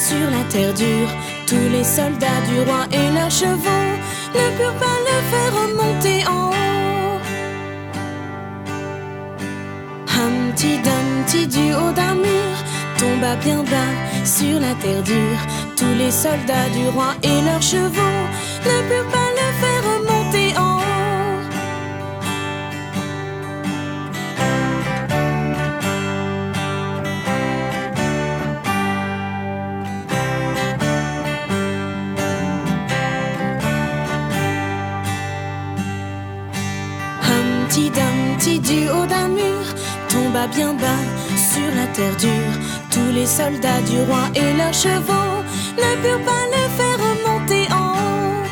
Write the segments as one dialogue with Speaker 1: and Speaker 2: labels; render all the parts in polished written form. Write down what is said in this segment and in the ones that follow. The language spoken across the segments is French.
Speaker 1: sur la terre dure. Tous les soldats du roi et leurs chevaux ne purent pas le faire remonter en haut. Humpty Dumpty du haut d'un mur tomba bien bas sur la terre dure. Tous les soldats du roi et leurs chevaux ne purent pas le faire remonter en haut. Humpty Dumpty du haut d'un mur tomba bien bas sur la terre dure. Tous les soldats du roi et leurs chevaux ne purent pas le faire remonter en haut.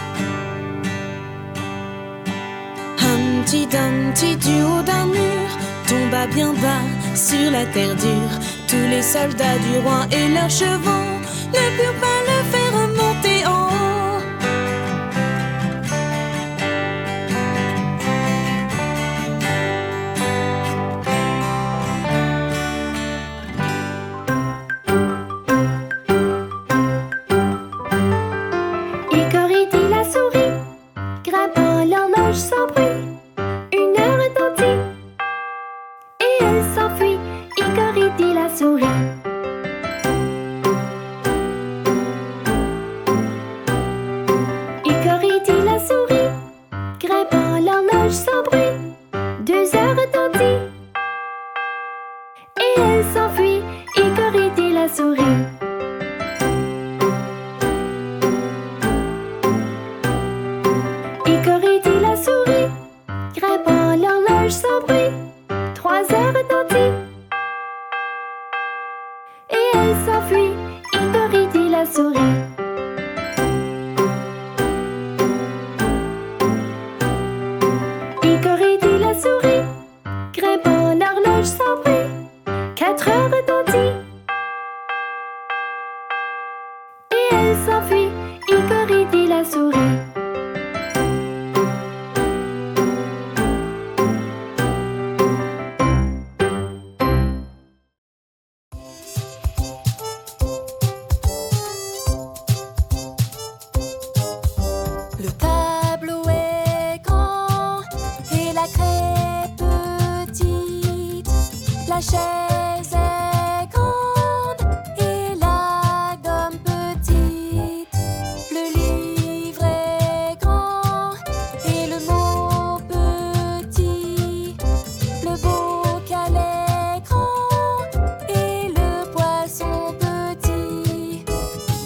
Speaker 1: Humpty Dumpty du haut d'un mur tomba bien bas sur la terre dure. Tous les soldats du roi et leurs chevaux ne purent pas le faire remonter en haut.
Speaker 2: Sans bruit, une heure retentit et elle s'enfuit. Hickory dit la souris. Hickory dit la souris, grimpant l'horloge sans bruit. 2 heures retentit et elle s'enfuit. Hickory dit la souris. Hickory dit la souris, grimpant l'horloge sans bruit. 3 heures retentit et elle s'enfuit. Hickory dit la souris. Hickory dit la souris, grimpant l'horloge sans bruit. 4 heures retentit et elle s'enfuit. Hickory dit la souris.
Speaker 3: La chaise est grande et la gomme petite. Le livre est grand et le mot petit. Le bocal est grand et le poisson petit.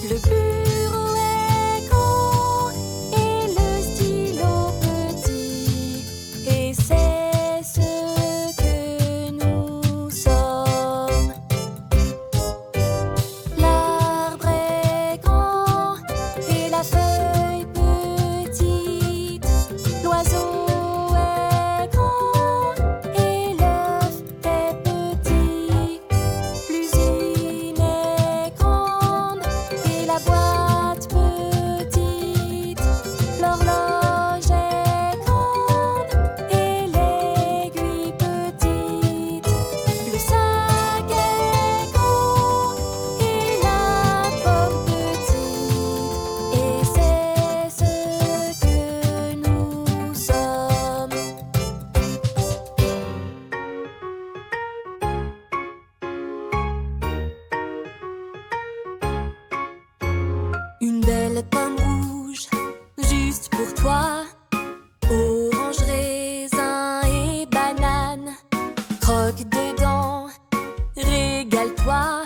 Speaker 3: Le bureau est grand et le stylo petit. Et c'est ce que nous sommes. L'arbre est grand et la feuille petite. L'oiseau est grand et l'œuf est petit. L'usine est grande et la boîte petite. L'horloge est grande et l'aiguille petite. Le sac est grand et la pomme petite. Et c'est ce que nous sommes. Une belle pomme rouge, juste pour toi. Orange, raisin et banane. Croque dedans, régale-toi.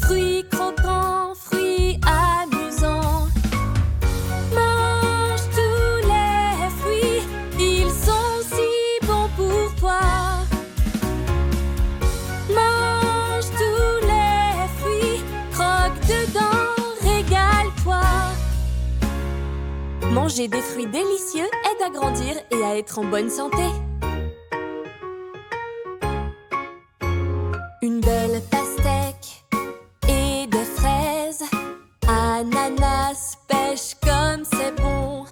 Speaker 3: Fruits croquants, fruits amusants. Mange tous les fruits, ils sont si bons pour toi. Mange tous les fruits, croque dedans, régale-toi. Manger des fruits délicieux aide à grandir et à être en bonne santé. Une belle pastèque et des fraises. Ananas, pêche comme c'est bon.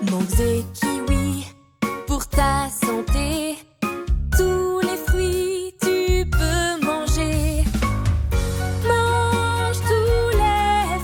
Speaker 3: Mangues et kiwis pour ta santé. Tous les fruits tu peux manger. Mange tous les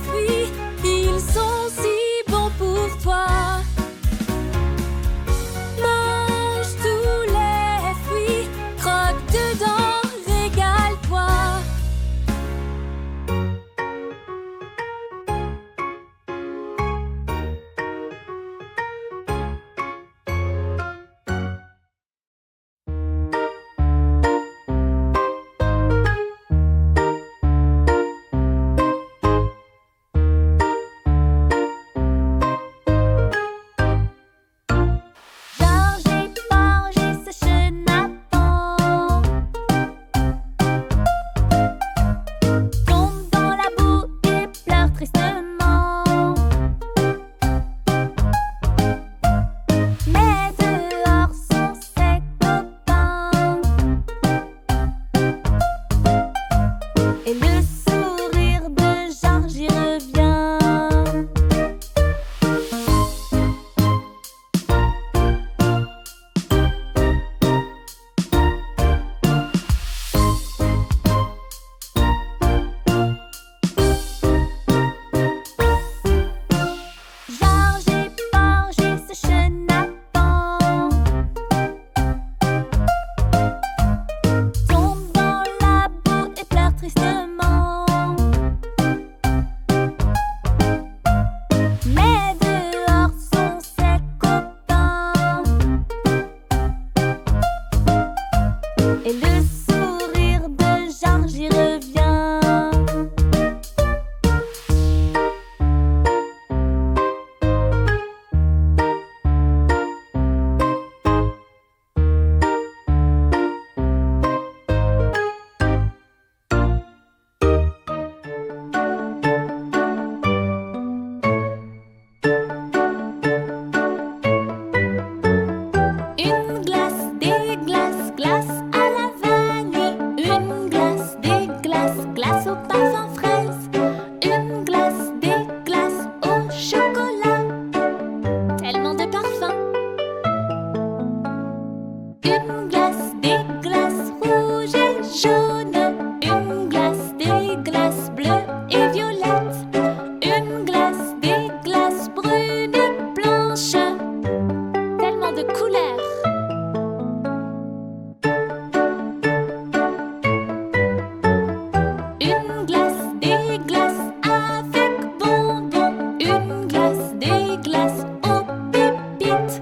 Speaker 3: des glaces aux pépites.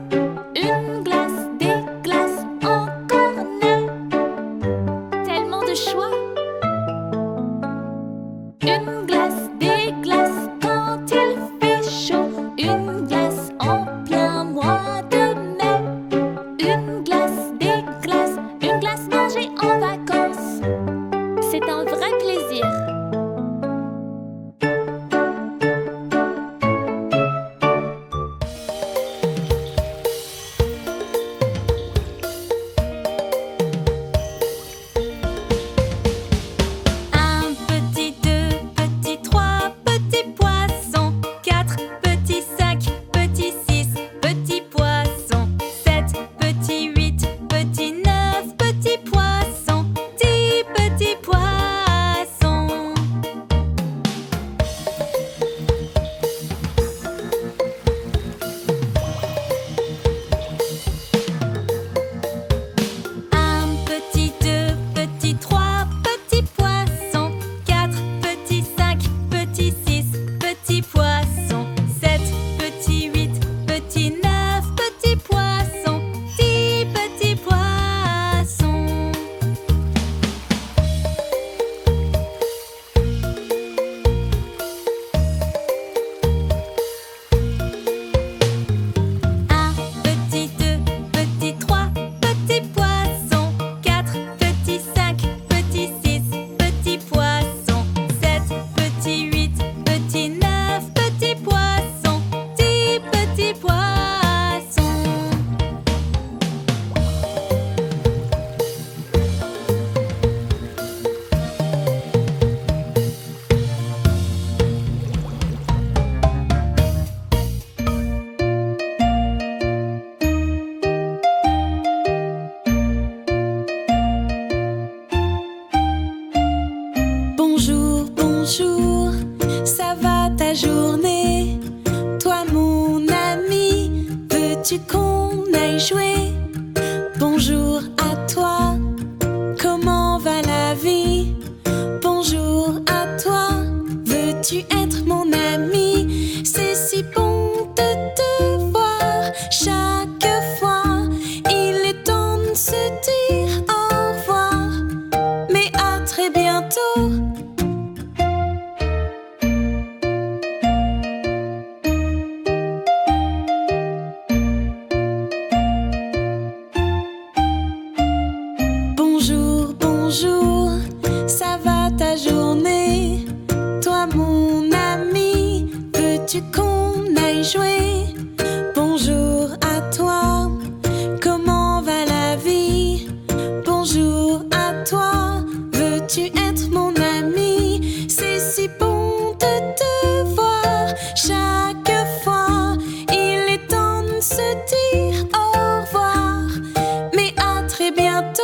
Speaker 3: Une glace, des glaces en cornet. Tellement de choix. Une glace, des glaces quand il fait chaud. Une glace en plein mois de mai. Une glace, des glaces, une glace mangée en vacances. C'est un vrai plaisir. Un petit, deux petits, trois petits poissons. Quatre petits, cinq petits, six petits poissons. Sept petits, huit petits, neuf petits poissons. 10 petits poissons. Un petit, deux petits, trois petits poissons. Quatre petits, cinq petits, six petits poissons. Sept petits, huit petits, neuf petits poissons. 10 petits poissons. Un petit, deux petits, trois petits poissons. Quatre petits, cinq petits, six petits poissons. Sept petits, huit petits, neuf petits poissons. 10 petits poissons.
Speaker 1: Bonjour, bonjour, ça va ta journée? Toi mon ami, veux-tu qu'on aille jouer? Bonjour à toi, comment va la vie? Bonjour à toi, veux-tu être mon ami? C'est si bon de te voir chaque fois. Il est temps de se dire au revoir, mais à très bientôt. Bonjour, bonjour, ça va ta journée? Toi mon ami, veux-tu qu'on aille jouer? Bonjour à toi, comment va la vie? Bonjour à toi, veux-tu être mon ami? C'est si bon de te voir chaque fois. Il est temps de se dire au revoir, mais à très bientôt.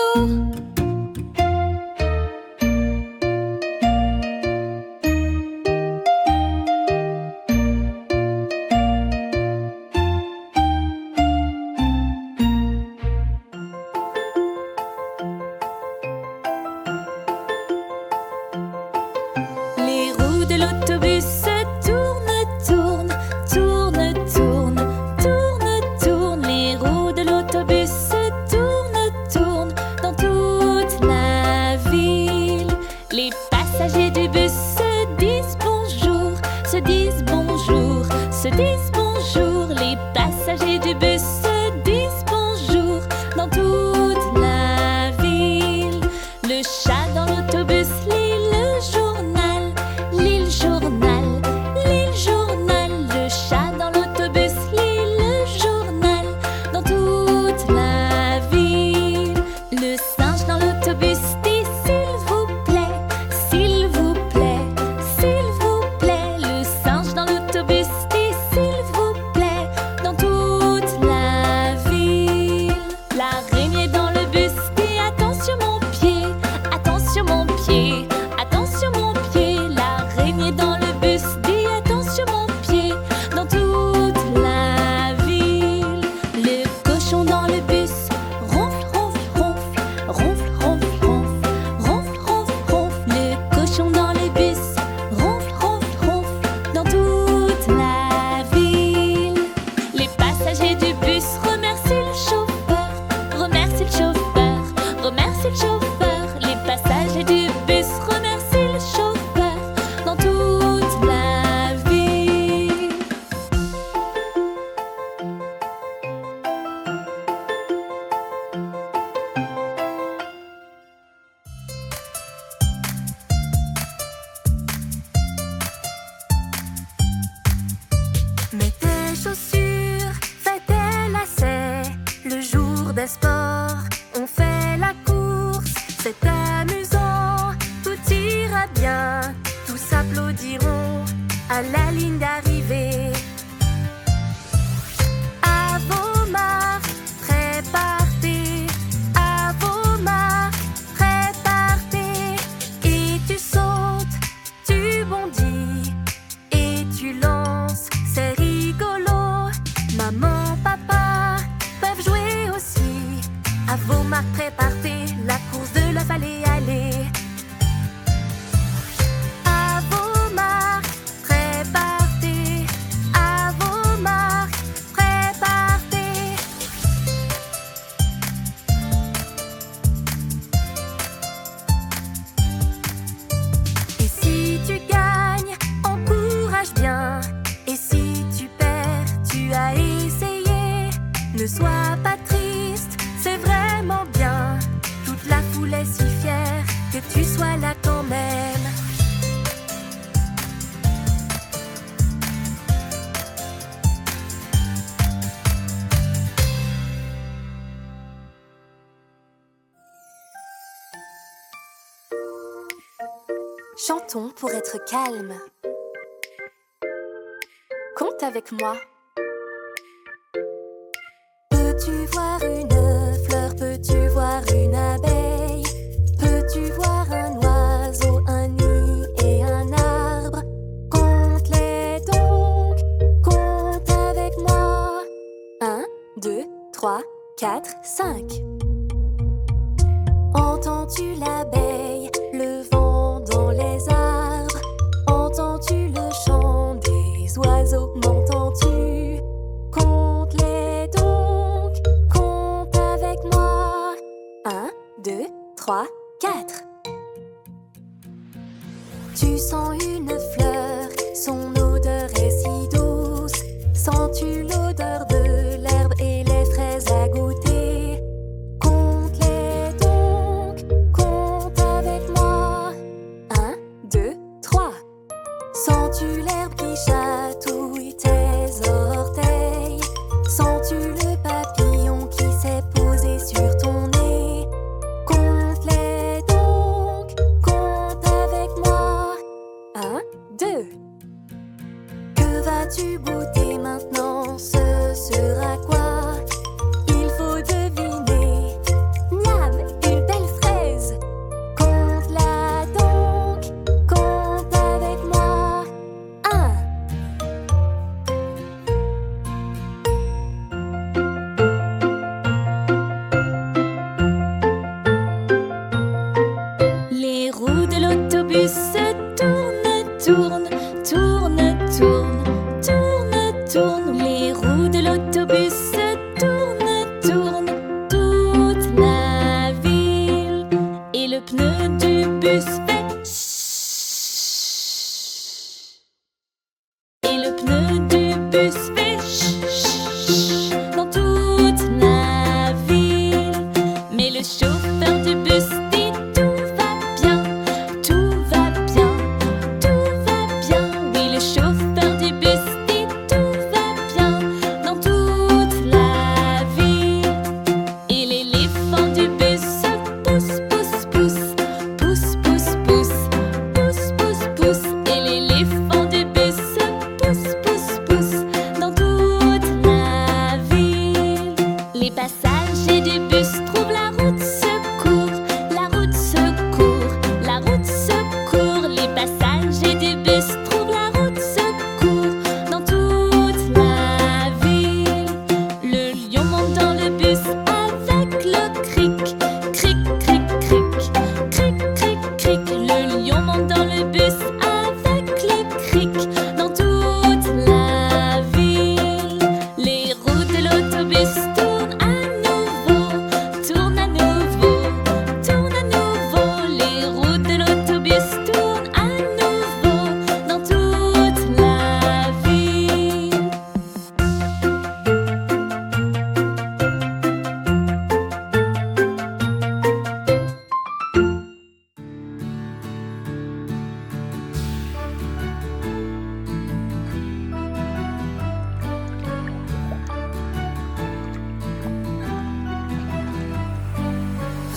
Speaker 3: Les roues de l'autobus tournent, tournent, tournent, tournent, tournent, tournent. Les roues de l'autobus tournent, tournent dans toute la ville. Les passagers du bus se disent bonjour, se disent bonjour, se disent bonjour. Les passagers du bus se disent bonjour dans toute la ville. Le chat dans l'autobus lit le journal, lit le journal, lit le journal. Le chat dans l'autobus lit le journal dans toute la ville. Le singe dans l'autobus dit s'il vous plaît, s'il vous plaît, s'il vous plaît. Le singe dans l'autobus dit s'il vous plaît dans toute la
Speaker 2: prépare-t, la course de la fallait aller. À vos marques, prépare-t, à vos marques, prépare-t. Et si tu gagnes, encourage bien. Et si tu perds, tu as essayé. Ne sois pas triste, c'est vraiment bien. Toute la foule est si fière que tu sois là quand même. Chantons pour être calme. Compte avec moi. Peux-tu voir une fleur? Peux-tu voir une abeille? Peux-tu voir un oiseau, un nid et un arbre? Compte-les donc, compte avec moi. 1, 2, 3, 4, 5. Entends-tu l'abeille, le vent dans les arbres? Entends-tu le chant des oiseaux? M'entends-tu? Compte-les donc, compte avec moi. 1, 2, 3, 4. Tu sens une fleur, son odeur est si douce. Sens-tu l'odeur de l'herbe et les fraises à goûter? Compte-les donc, compte avec moi. 1, 2, 3. Sens-tu l'herbe qui chatouille tes orteils? Sens-tu le papillon qui s'est posé sur ton nez? Compte-les donc, compte avec moi. 1, 2. Que vas-tu goûter maintenant? Ce sera quoi? Il faut deviner. Miam, une belle fraise. Compte-la donc, compte avec moi. 1.
Speaker 3: Les roues de l'autobus tournent, tournent, tournent, tournent, tournent, tournent. Les roues de l'autobus tournent, tournent, toute la ville. Et le pneu du bus fait chut. Et le pneu du bus fait chut dans toute la ville. Mais le chauffeur du bus dit tout va bien, tout va bien, tout va bien. Oui, le chauffeur du bus dit tout va bien dans toute la ville. Et l'éléphant du bus pousse, pousse, pousse, pousse, pousse, pousse, pousse, pousse, pousse. Et l'éléphant du bus pousse, pousse, pousse dans toute la ville. Les passagers du bus trouvent la route secours, la route secours, la route secours. Les passagers du bus trouvent la route secours dans toute la ville. Le lion monte dans le bus avec le cric, cric, cric, cric, cric, cric, cric. Le lion monte dans le bus avec le cric dans toute la ville. Les roues de l'autobus tournent à nouveau, tournent à nouveau, tournent à nouveau. Les roues de l'autobus tournent à nouveau dans toute la ville.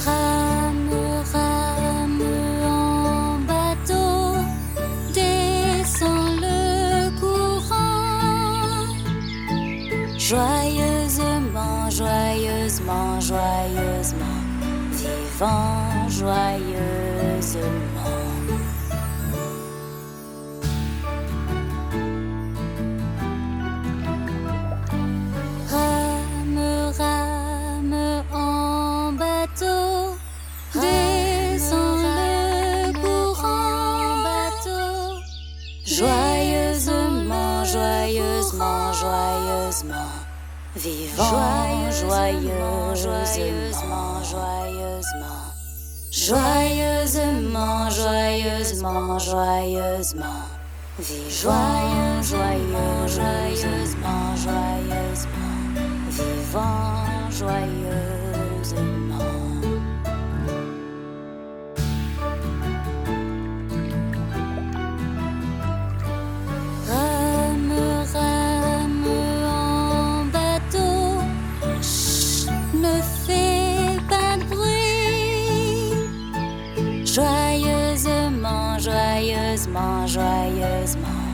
Speaker 2: Rame, rame en bateau, descends le courant. Joyeusement, joyeusement, joyeusement, vivant joyeusement. Rame, rame en bateau, joyeusement, joyeusement. Vivons joyeusement, joyeusement, joyeusement. Joyeusement, joyeusement, joyeusement. Vivons joyeusement, joyeusement, joyeusement. Vivons joyeusement. Rame, rame en bateau, ne fais pas de bruit. Joyeusement, joyeusement, joyeusement,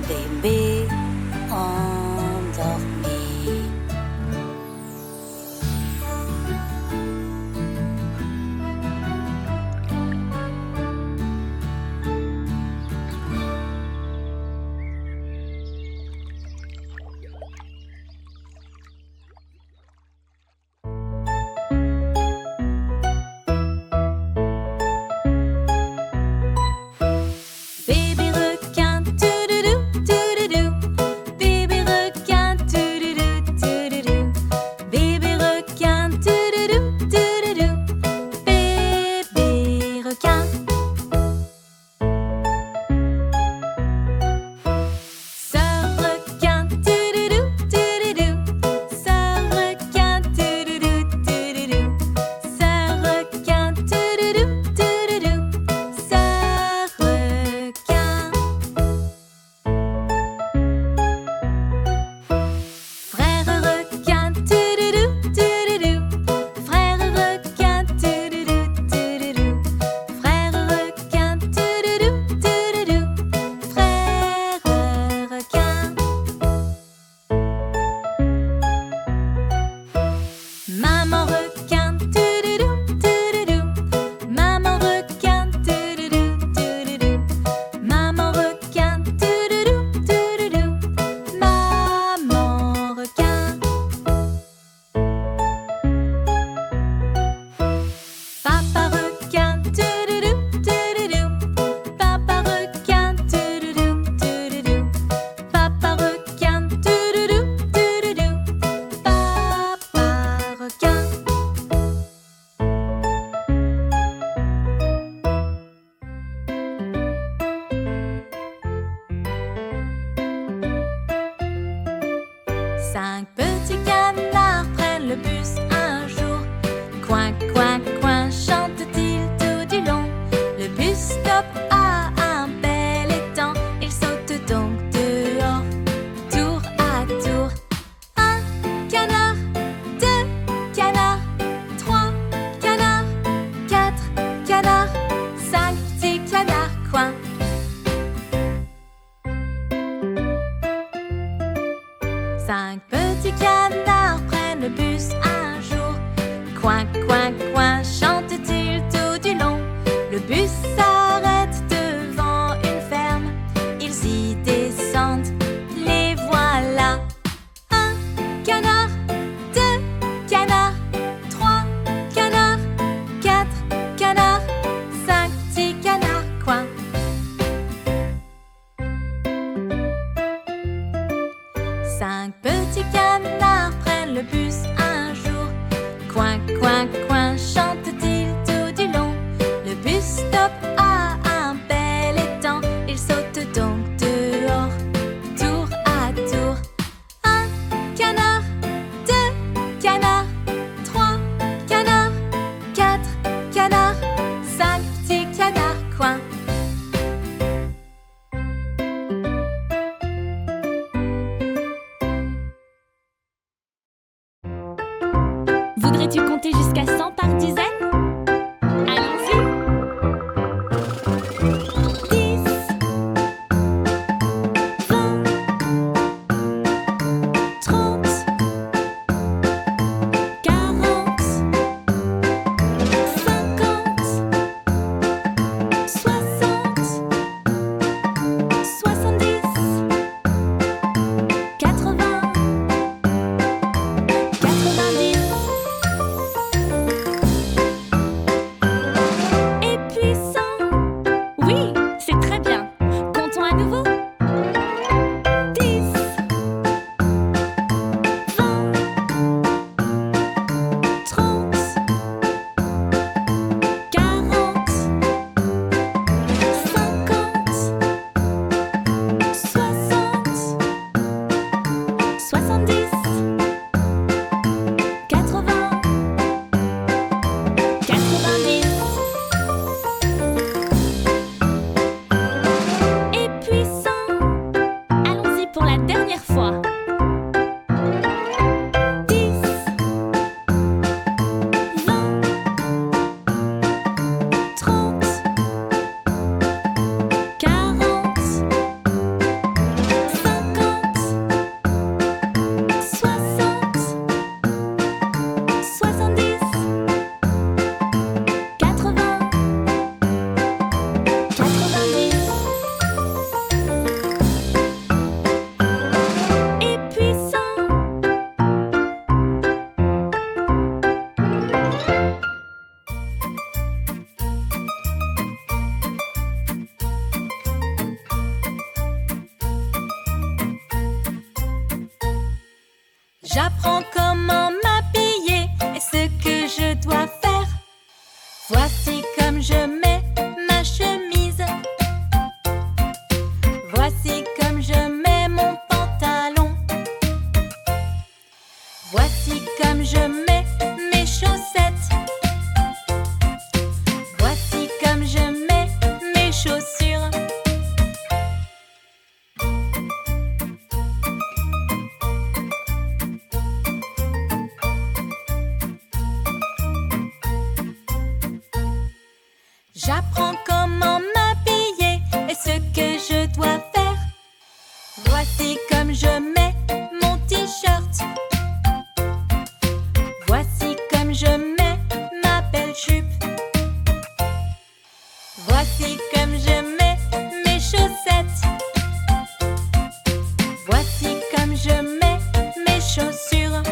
Speaker 2: bébé endormi.
Speaker 3: Bébé requin, toudoudou, toudoudou. Bébé requin, toudoudou, toudoudou. Bébé requin, toudoudou, toudoudou. Bébé requin. Sœur requin, toudoudou, toudoudou. Sœur requin, toudoudou, toudoudou. Sœur requin, toudoudou, toudoudou. Sœur requin. Frère requin, toudoudou, toudoudou. Frère requin, toudoudou, toudoudou. Frère requin, toudoudou, toudoudou. Frère requin. Maman requin, toudoudou, toudoudou. Maman requin, toudoudou, toudoudou. Maman requin, toudoudou, toudoudou. Maman requin. Papa requin, toudoudou, toudoudou. Papa requin, toudoudou, toudoudou. Papa requin, toudoudou, toudoudou. Papa requin. Cinq petits canards prennent le bus un jour. Coin, coin, coin, chante-t-il tout du long. Le bus stoppe à un bel étang. Ils sautent donc dehors, tour à tour. Un canard, deux canards, trois canards, quatre canards, cinq petits canards, coin. Cinq petits canards prennent le bus un jour. Coin, coin, coin, chante-t-il tout du long. Le bus s'arrête devant une ferme. Ils y descendent, les voilà. Un canard, deux canards, trois canards, quatre canards, cinq petits canards, coin. Cinq petits canards prennent le bus un jour. Coin, coin, coin, chante-t-il tout du long. Le bus stoppe à un bel étang. Ils sautent donc dehors, tour à tour. Un canard, deux canards, trois canards, quatre canards, cinq petits canards, coin. Voudrais-tu compter jusqu'à 100 par dizaine? Allons-y! 10, 20, 30, 40, 50, 60, 70, 80, 90, J'apprends comment m'habiller et ce que je dois faire. Voici comme je mets ma chemise. Voici comme je mets mon pantalon. Voici comme je mets mes chaussettes. Voici comme je mets mes chaussures. J'apprends comment m'habiller et ce que je dois faire. Voici comme je mets mon t-shirt. Voici comme je mets ma belle jupe. Voici comme je mets mes chaussettes. Voici comme je mets mes chaussures.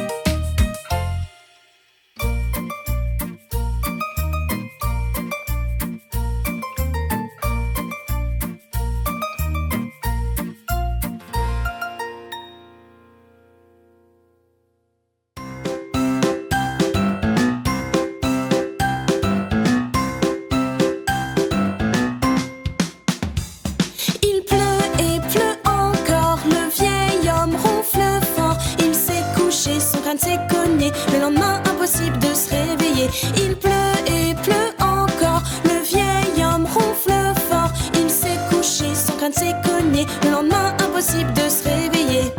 Speaker 1: Il pleut et pleut encore, le vieil homme ronfle fort. Il s'est couché, son crâne s'est cogné, le lendemain impossible de se réveiller. Il pleut et pleut encore, le vieil homme ronfle fort. Il s'est couché, son crâne s'est cogné, le lendemain impossible de se réveiller.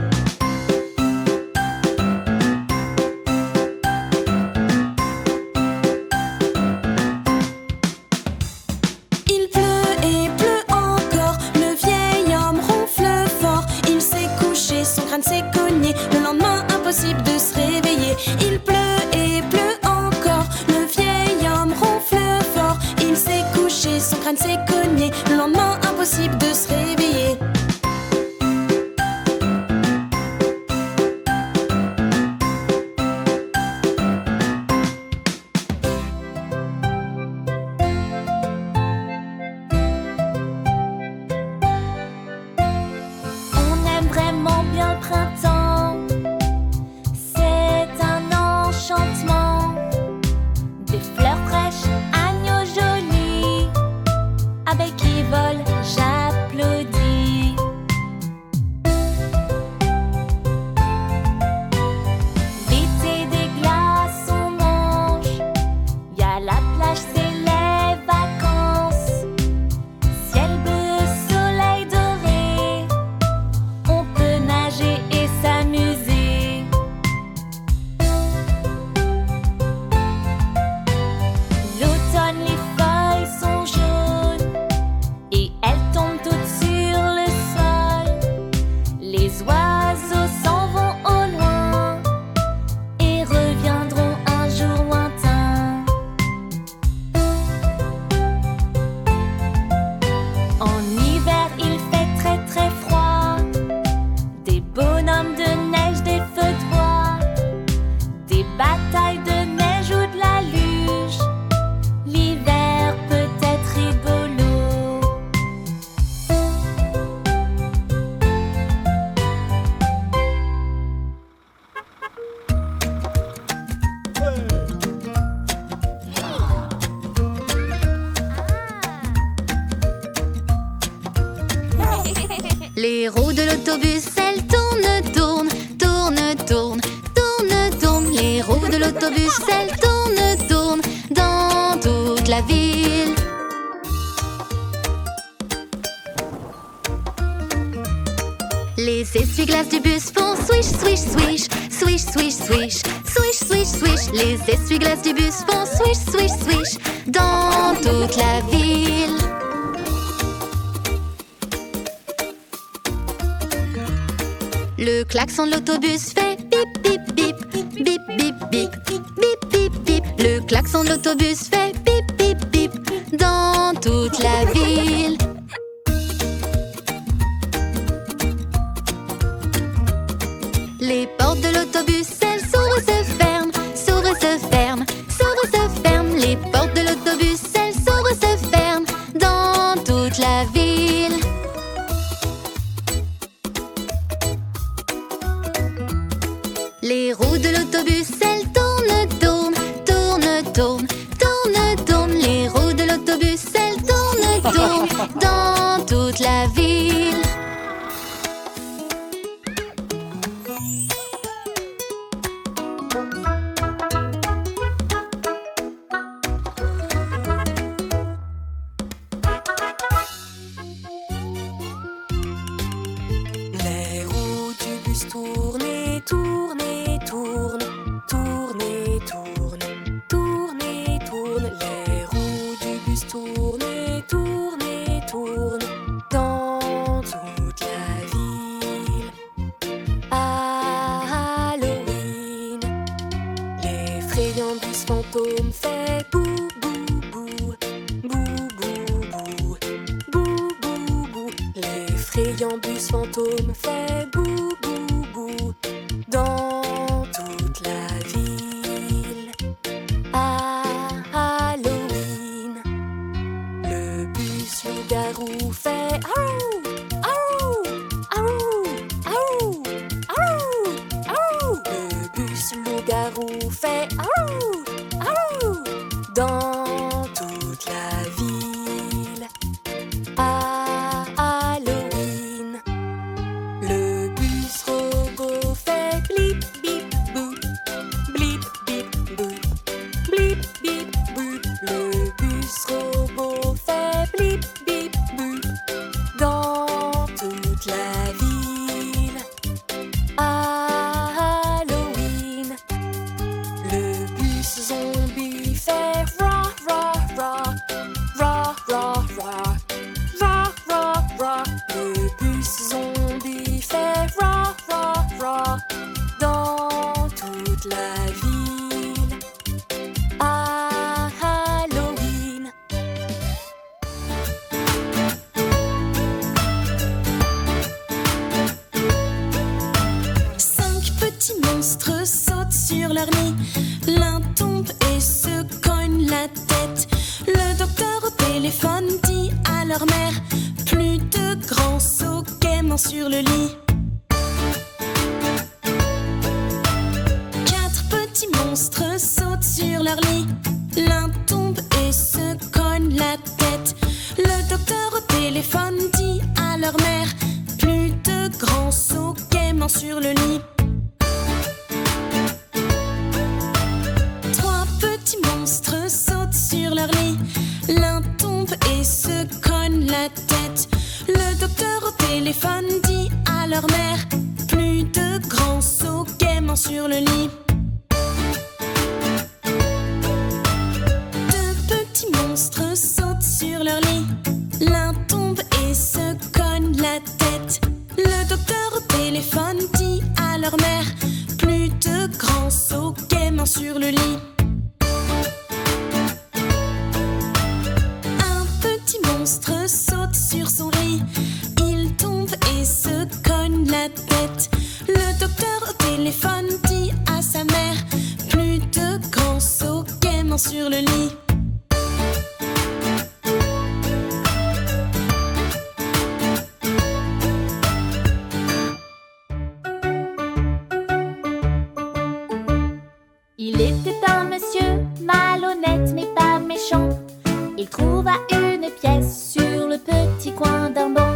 Speaker 1: Il pleut et pleut encore, le vieil homme ronfle fort. Il s'est couché, son crâne s'est cogné, le lendemain impossible de se réveiller. Il pleut et pleut encore, le vieil homme ronfle fort. Il s'est couché, son crâne s'est cogné, le lendemain impossible de se réveiller.
Speaker 3: On aime vraiment bien le printemps. C'est un enchantement. Des fleurs fraîches, agneaux jolis, abeilles qui volent, j'applaudis. L'été des glaces, on mange. Y a la plage, c'est les vacances. Ciel bleu, soleil doré, on peut nager et s'amuser. L'automne, les feuilles sont jaunes et elles tombent toutes sur le sol. Les oiseaux s'en vont au loin et reviendront un jour lointain. En hiver, il fait très très froid. Des bonhommes de neige, des feux de bois, des batailles de neige ou de la luge. L'hiver peut être rigolo.
Speaker 4: Les roues de l'autobus, elles tournent, tournent, tournent, tournent, tournent, tournent. Les roues de l'autobus, elles tournent, tournent dans toute la ville. Les essuie-glaces du bus font swish, swish, swish, swish, swish, swish, swish, swish, swish. Les essuie-glaces du bus font swish, swish, swish dans toute la ville. Le klaxon de l'autobus fait bip, bip, bip, bip, bip, bip, bip, bip, bip. Le klaxon de l'autobus fait bip, bip, bip dans toute la ville. Les portes de l'autobus, elles s'ouvrent et se ferment, s'ouvrent et se ferment, s'ouvrent et se ferment. Les portes de l'autobus, elles s'ouvrent et se ferment dans toute la ville. Les roues de l'autobus, elles tournent, tournent, tournent, tournent, tournent, tournent. Les roues de l'autobus, elles tournent, tournent dans toute la ville.
Speaker 2: Les roues du bus tournent et tournent et tournent, tournent et tournent, tournent et tournent. Les roues du bus tournent et tournent et tournent dans toute la ville. À Halloween, l'effrayant bus fantôme fait bou bou bou, bou bou bou, bou bou bou. L'effrayant bus fantôme fait bou bou bou dans toute la ville. À Halloween, le bus loup-garou fait aou, aou, aou, aou, aou, aou. Le bus loup-garou fait aou, aou dans toute la ville. À Halloween, le bus robot fait blip bip boop, blip bip boop, blip bip boop. Le bus robot fait blip bip boop dans toute la ville. À Halloween, le bus zombie fait rah rah rah, rah rah rah, rah rah rah. Le bus zombie fait rah rah rah dans toute la ville. À Halloween.
Speaker 1: 5 petits monstres sautent sur leur nid. L'un tombe et se cogne la tête. Le docteur au téléphone dit à leur mère: plus de grands sauts gaiement sur le lit. 4 petits monstres sautent sur leur lit. L'un tombe et se cogne la tête. Le docteur au téléphone dit à leur mère: plus de grands sauts gaiement sur le lit. 3 petits monstres sautent sur leur lit. L'un tombe et se cogne la tête. Le docteur au téléphone dit à leur mère: plus de grands sauts gaiement sur le lit. 2 petits monstres sautent sur leur lit. L'un tombe et se cogne la tête. Le docteur au téléphone dit à leur mère: plus de grands sauts gaiement sur le lit. Un petit monstre saute sur son riz. Il tombe et se cogne la tête. Le docteur au téléphone dit à sa mère: plus de grands sauts gaiement sur le lit.
Speaker 3: Il était un monsieur malhonnête mais pas méchant. Il trouva une pièce sur le petit coin d'un banc.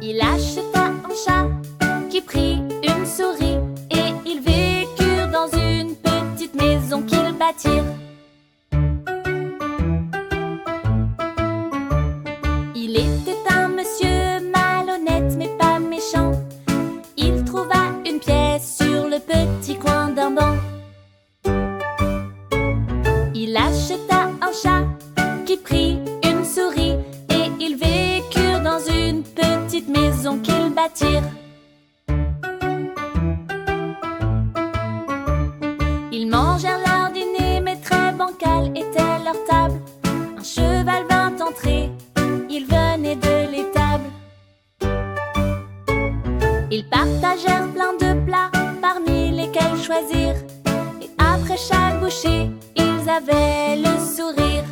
Speaker 3: Il acheta un chat qui prit une souris et ils vécurent dans une petite maison qu'ils bâtirent. Il était un monsieur malhonnête mais pas méchant. Il trouva une pièce sur le petit coin d'un banc. Il acheta un chat qui prit une souris et ils vécurent dans une petite maison qu'ils bâtirent. Ils mangèrent leur dîner mais très bancal était leur table. Un cheval vint entrer, il venait de l'étable. Ils partagèrent plein de plats parmi lesquels choisir. Et après chaque bouchée, ils avaient le sourire.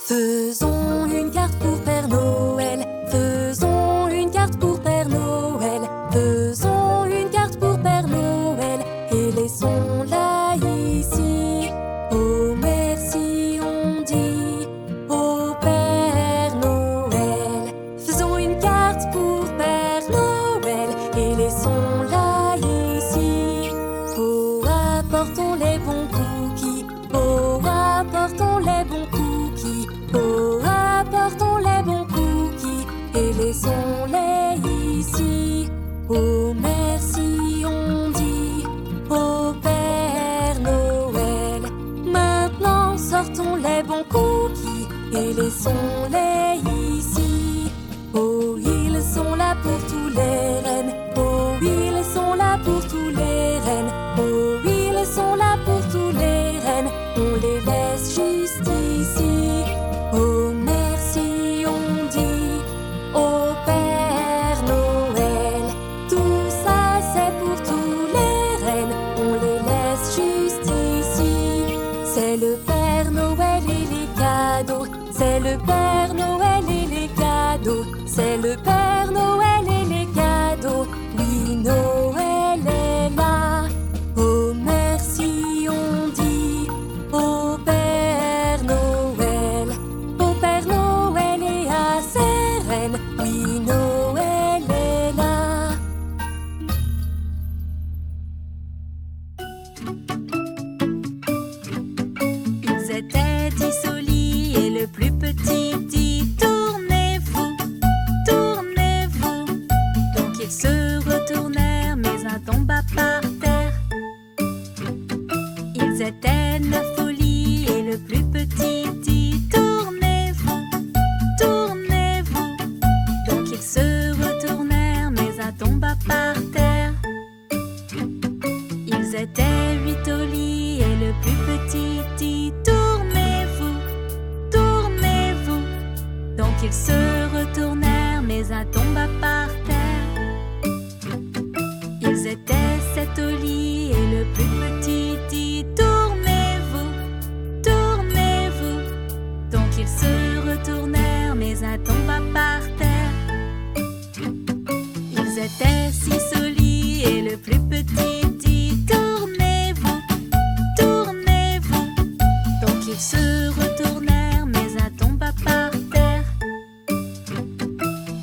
Speaker 2: Faisons une carte pour Père Noël. Faisons une carte pour Père Noël. Faisons une carte pour Père Noël et laissons-la ici. Oh merci on dit au Père Noël. Faisons une carte pour Père Noël et laissons-la ici. Oh apportons les bons cookies. Oh apportons les bons cookies. Oh apportons les bons cookies et laissons-les ici. Oh merci on dit au Père Noël. Maintenant sortons les bons cookies et laissons-les ici. Oh ils sont là pour tous les rennes. Oh ils sont là pour tous les rennes. Oh ils sont là pour tous les rennes. On les laisse juste ici. Oh merci on dit au Père Noël. Tout ça c'est pour tous les rennes. On les laisse juste ici. C'est le Père Noël et les cadeaux. C'est le Père Noël et les cadeaux. C'est le Père Noël et les cadeaux. Oui, Noël est là. Oh merci on dit au Père Noël. Au Père Noël et à ses reines. Oui, Noël est là.
Speaker 3: Ils étaient 10 au lit et le plus petit dit tournez-vous, tournez-vous. Donc ils se retournèrent mais un tomba par terre. Ils étaient 9 au lit et le plus petit dit tournez-vous, tournez-vous. Donc ils se retournèrent mais un tomba par terre. Ils étaient 8 au lit et le plus petit dit tournez-vous, tournez-vous. Donc ils se retournèrent mais un tomba par terre. Ils étaient 7 au lit et le plus petit dit tournez-vous, tournez-vous. Donc ils se retournèrent mais un tomba par terre. Ils étaient 6 au lit et le plus petit dit tournez-vous, tournez-vous. Donc ils se retournèrent mais un tomba par terre.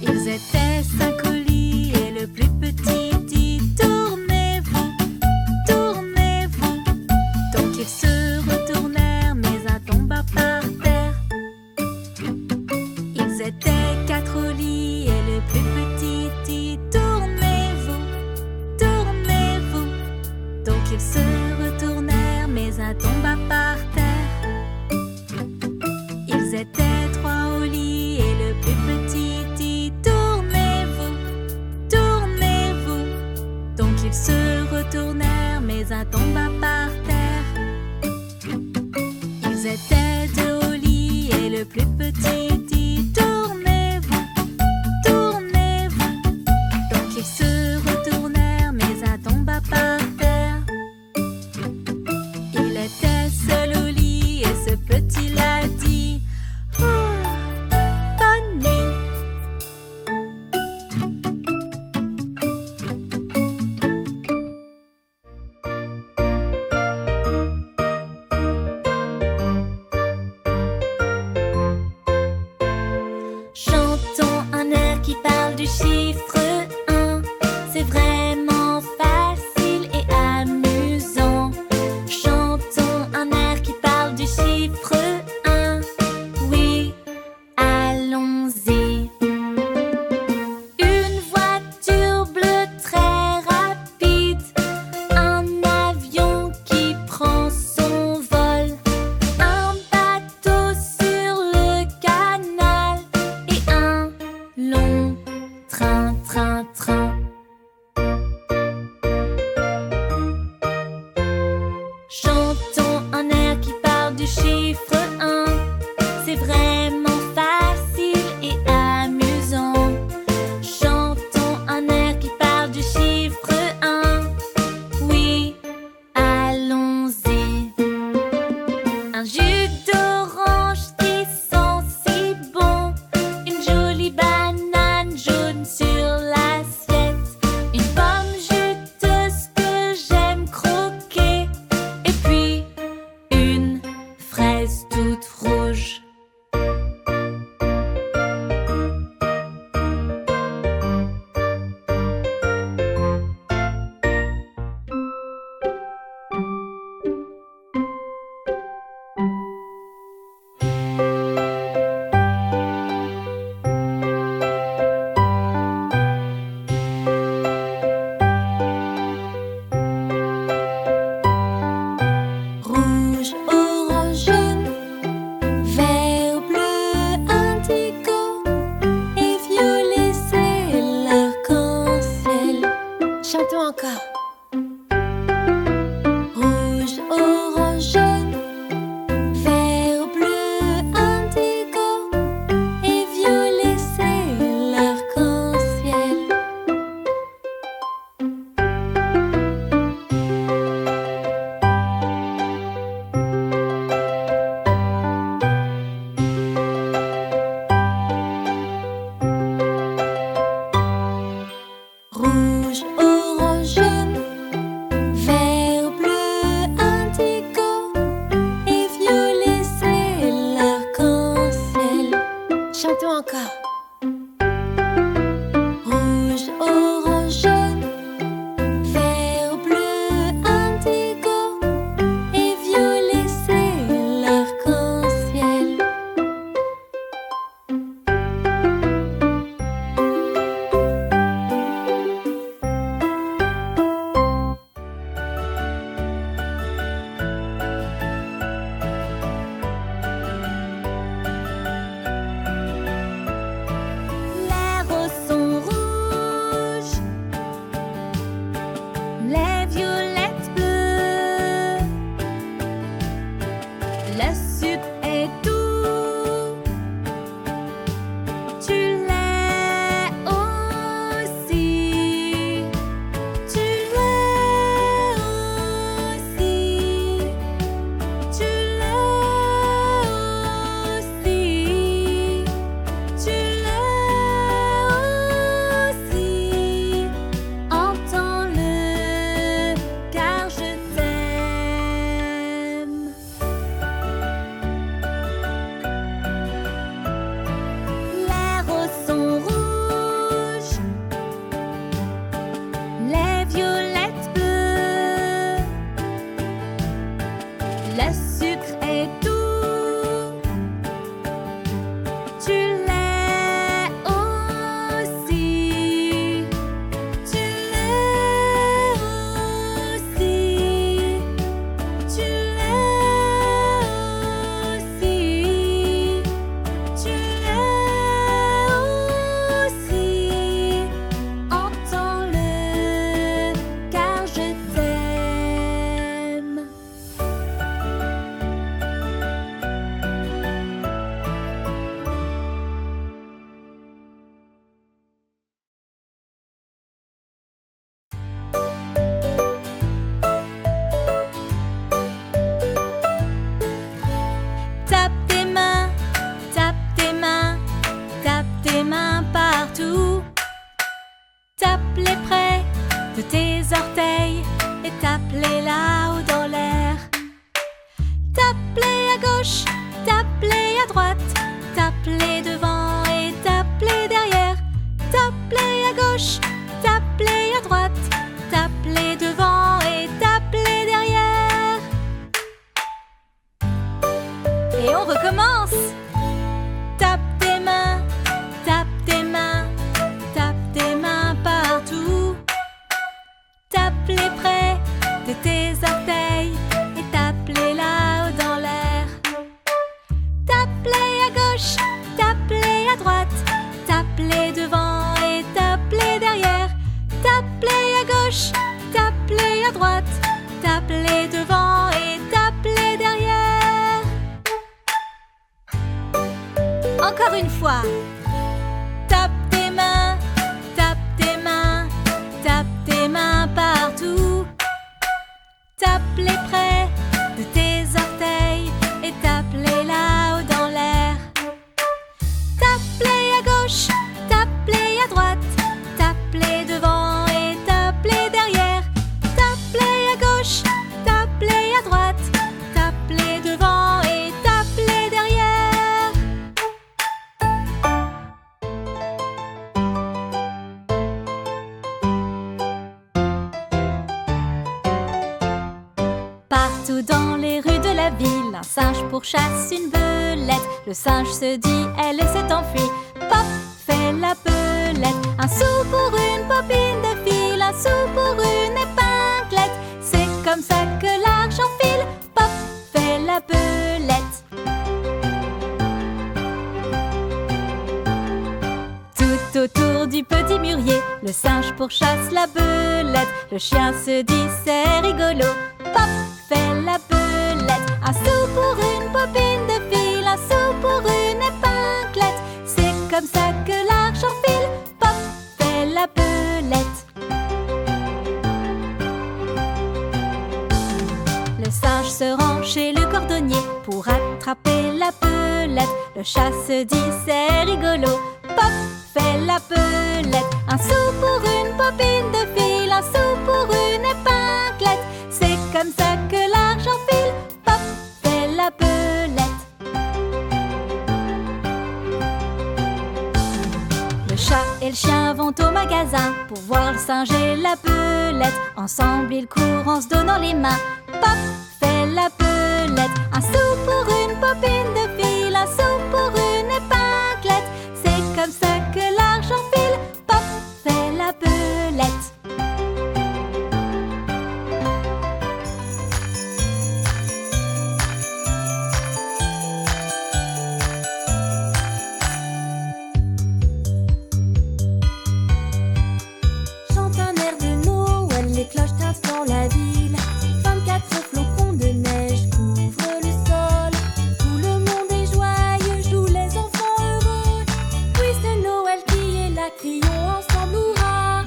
Speaker 3: Ils étaient 5 au lit et le plus petit dit tournez-vous, tournez-vous. Donc ils se retournèrent mais un tomba par terre. Ils étaient 4 au lit et le plus petit dit tournez-vous, tournez-vous. Donc ils se retournèrent mais un tomba par terre. Ils étaient 3 au lit et le plus petit dit tournez-vous, tournez-vous. Donc ils se retournèrent mais un tomba par terre. Ils étaient 2 au lit et le plus petit dit tournez-vous, tournez-vous. Donc ils se retournèrent mais un tomba par terre. Il était seul au lit et ce petit-là dit oh, bonne nuit.
Speaker 4: Chantons un air qui parle du chiffre 1. C'est vraiment facile et amusant. Chantons un air qui parle du chiffre 1. Oui, allons-y. Une voiture bleue très rapide. Un avion qui prend son vol. Un bateau sur le canal. Et un long train, train, train. Chantons un air qui parle du chiffre 1. C'est vraiment facile et amusant. Chantons un air qui parle du chiffre 1. Oui, allons-y. Un jus d'orange qui sent
Speaker 1: Toi encore.
Speaker 2: Rouge, orange, jaune, vert, bleu, indigo et violet, c'est l'arc-en-ciel. Les roses sont rouges, les violettes bleues. Le sucre est doux, tu l'es aussi. Tu l'es aussi. Tu l'es aussi. Tu l'es aussi. Entends-le, car je t'aime. Les roses sont rouges, les violettes bleues. Le sucre est doux, tu l'es aussi. Tu l'es aussi. Tu l'es aussi. Tu l'es aussi. Entends-le, car je t'aime. Tape tes mains, tape tes mains, tape tes mains partout. Tape-les près de tes orteils et tape-les là-haut dans l'air. Tape-les à gauche, tape-les à droite, tape-les devant et tape-les derrière. Tape-les à gauche, tape-les à droite, tape-les devant et tape-les derrière. Et on recommence. Tape tes mains, tape tes mains, tape tes mains partout. Tape-les près de tes orteils et tape-les là-haut dans l'air. Tape-les à gauche, tape-les à droite, tape-les devant et tape-les derrière. Tape-les à gauche, tape-les à droite, tape-les devant et tape-les derrière. Encore une fois. Tape tes mains, tape tes mains, tape tes mains partout. Tape-les près de tes orteils et tape-les là-haut dans l'air. Tape-les à gauche, tape-les à droite, tape-les devant et tape-les derrière. Tape-les à gauche, tape-les à droite, tape-les devant et tape-les derrière. Partout dans les rues de la ville, un singe pourchasse une belette. Le singe se dit, elle s'est enfuie. Pop, fait la belette. Un sou pour une bobine de fil, un sou pour une épinglette. C'est comme ça que l'argent file. Pop, fait la belette. Tout autour du petit mûrier, le singe pourchasse la belette. Le chien se dit, c'est rigolo. Pop, fait la belette. Un sou pour une bobine de fil, un sou pour une épinglette. C'est comme ça que l'argent file. Pop, fait la belette. Le singe se rend chez le cordonnier pour attraper la belette. Le chat se dit, c'est rigolo. Pop, fait la belette. Un sou pour une bobine de fil, un sou pour une épinglette. C'est comme ça que l'argent file. Pop, fait la belette.
Speaker 3: Le chat et le chien vont au magasin pour voir le singe et la belette. Ensemble ils courent en se donnant les mains. Pop fait la belette. Un sou pour une popine de fil, un sou pour une épinglette. C'est comme ça que l'argent file. Pop fait la belette.
Speaker 2: Chante un air de Noël, les cloches tintent dans la ville. 24 flocons de neige couvrent le sol. Tout le monde est joyeux, jouent les enfants heureux. Oui, c'est Noël qui est là, crions ensemble hurrah.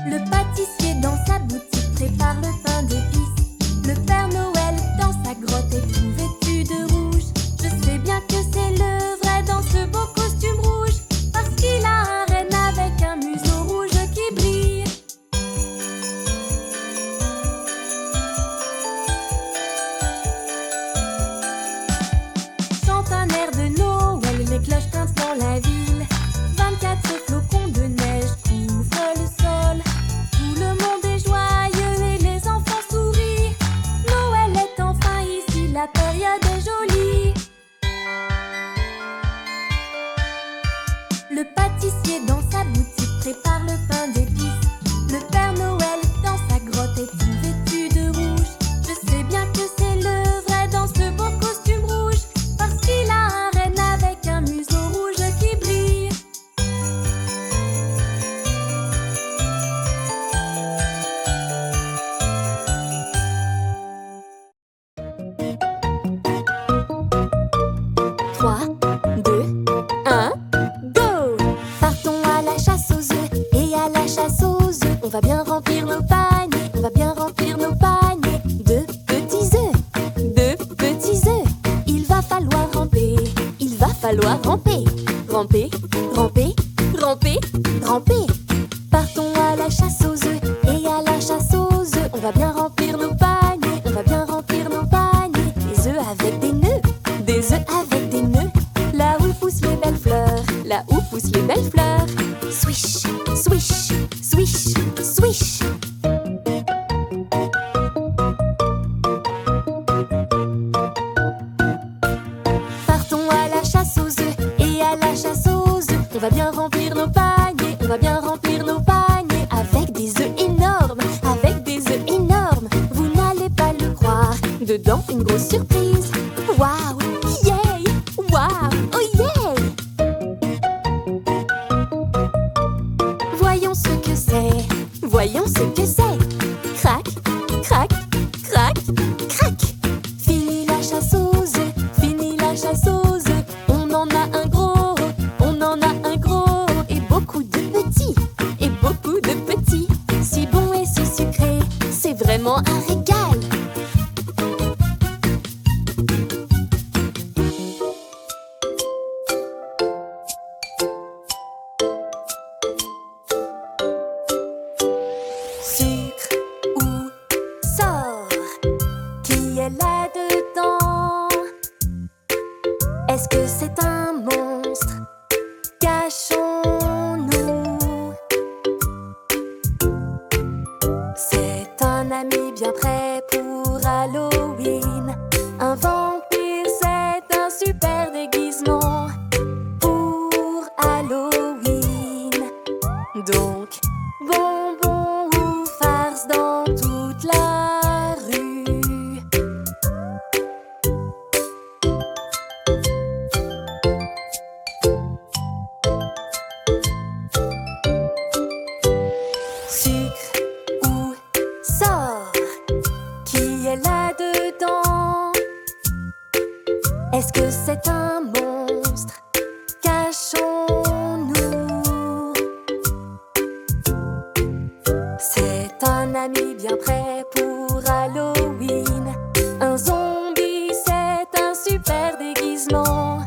Speaker 2: Le pâtissier dans sa boutique prépare le pain d'épices. Le Père Noël dans sa grotte est tout vêtu de rouge. Je sais bien que c'est le vrai dans ce beau costume rouge, parce qu'il a un renne avec un museau rouge qui brille. Chante un air de Noël, les cloches tintent dans la ville. 24 flocons de neige couvrent le sol. Tout le monde est joyeux et les enfants sourient. Noël est enfin ici, la période est jolie. Le pâtissier dans sa boutique prépare le pain d'épices. Le Père Noël dans sa grotte est tout vêtu de rouge. Je sais bien que c'est le vrai dans ce beau costume rouge, parce qu'il a un renne avec un museau rouge qui brille. Trois, deux, un, go! Partons à la chasse aux œufs, et à la chasse aux œufs, on va bien remplir nos paniers, on va bien remplir nos paniers. Deux petits œufs, il va falloir ramper, il va falloir ramper. Ramper, ramper, ramper, ramper. Partons à la chasse aux œufs, et à la chasse aux œufs, on va bien remplir nos paniers, on va bien remplir nos paniers. Des œufs avec des nœuds, des œufs avec des nœuds. Là où poussent les belles fleurs, là où poussent les belles fleurs. Swish, swish, swish, swish. Partons à la chasse aux œufs, et à la chasse aux œufs, on va bien remplir nos paniers, on va bien remplir nos paniers. Avec des œufs énormes, avec des œufs énormes. Vous n'allez pas le croire, dedans une grosse surprise. Waouh, yay, waouh, oh yeah. Voyons ce que c'est, voyons ce que c'est. Crac, crac, crac, crac. Fini la chasse aux œufs, fini la chasse aux œufs. On en a un gros, on en a un gros. Et beaucoup de petits, et beaucoup de petits. Si bon et si sucré, c'est vraiment un régal. Sucre ou sort, qui est là-dedans? Est-ce que c'est un monstre? Cachons-nous. C'est un ami bien prêt pour Halloween. Un vampire, c'est un super déguisement pour Halloween. Donc, bonbons ou farce dans toute la rue. Sucre ou sort, qui est là-dedans? Est-ce que c'est un monstre? Cachons-nous. C'est un ami bien prêt pour Halloween. Un zombie, c'est un super déguisement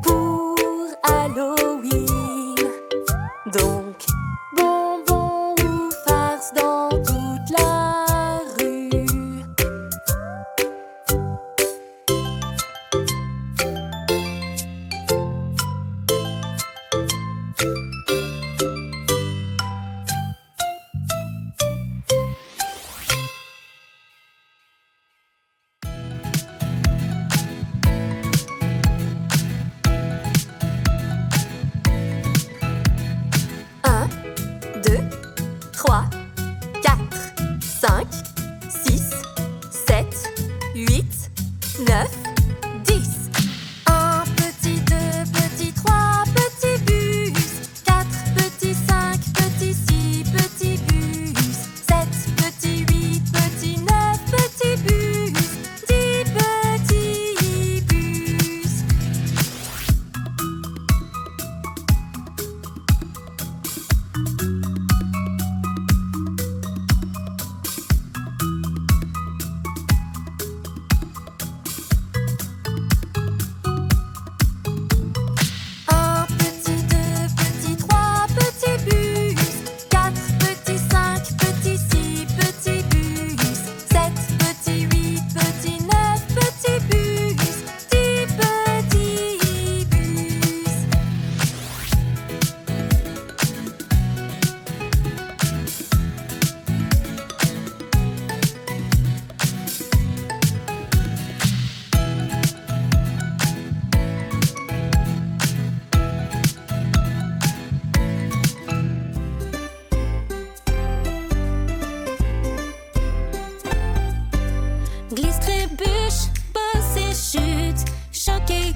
Speaker 2: pour Halloween. Donc, bonbons ou farce dans toute la rue.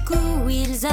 Speaker 2: coup ils